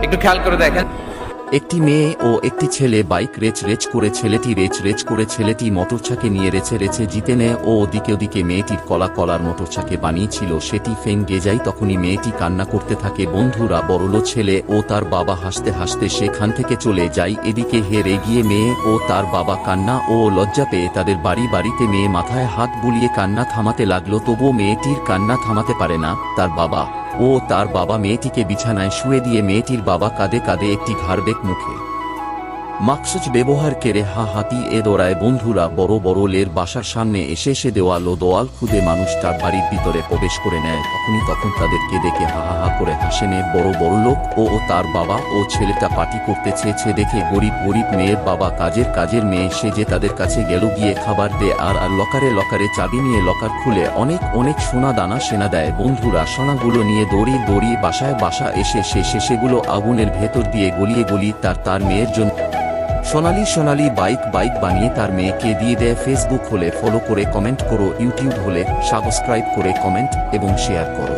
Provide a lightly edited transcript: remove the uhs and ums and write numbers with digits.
একটু খেয়াল করে দেখেন। একটি মেয়ে ও একটি ছেলে বাইক রেচ করে, ছেলেটি রেচ করে, ছেলেটি মোটরছাকে নিয়ে রেছে জিতে নেয় ও ওদিকে মেয়েটির কলার মোটরছাকে বানিয়েছিল সেটি ফেঙ্গে যায়। তখনই মেয়েটি কান্না করতে থাকে। বন্ধুরা, বড়লো ছেলে ও তার বাবা হাসতে হাসতে সেখান থেকে চলে যায়। এদিকে হেরে গিয়ে মেয়ে ও তার বাবা কান্না ও লজ্জা পেয়ে তাদের বাড়িতে মেয়ে মাথায় হাত বুলিয়ে কান্না থামাতে লাগলো, তবুও মেয়েটির কান্না থামাতে পারে না তার বাবা মেয়েটিকে বিছানায় শুয়ে দিয়ে মেয়েটির বাবা কাঁদে একটি ঘাড়বেক মুখে মাকসুচ ব্যবহার করে হাতি দৌড়ায়। বন্ধুরা, বড় লের বাসার সামনে এসে দেওয়াল খুদে মানুষটার বাড়ির ভিতরে প্রবেশ করে নেয়। তখন তাদেরকে দেখে হা করে হাসে নেয়। বড় লোক ও তার বাবা ও ছেলেটা পার্টি করতে চেয়েছে দেখে গরিব মেয়ের বাবা কাজের মেয়ে সে যে তাদের কাছে গেল, গিয়ে খাবার দেয় আর লকারে চাবি নিয়ে লকার খুলে অনেক সোনা দানা সেনা দেয়। বন্ধুরা, সোনাগুলো নিয়ে দৌড়িয়ে বাসা এসে সেগুলো আগুনের ভেতর দিয়ে গলিয়ে তার মেয়ের জন্য সোনালি বাইক বানিয়ে তার মেয়েকে দিয়ে দেয়। ফেসবুক হলে ফলো করে কমেন্ট করো, ইউটিউব হলে সাবস্ক্রাইব করে কমেন্ট এবং শেয়ার করো।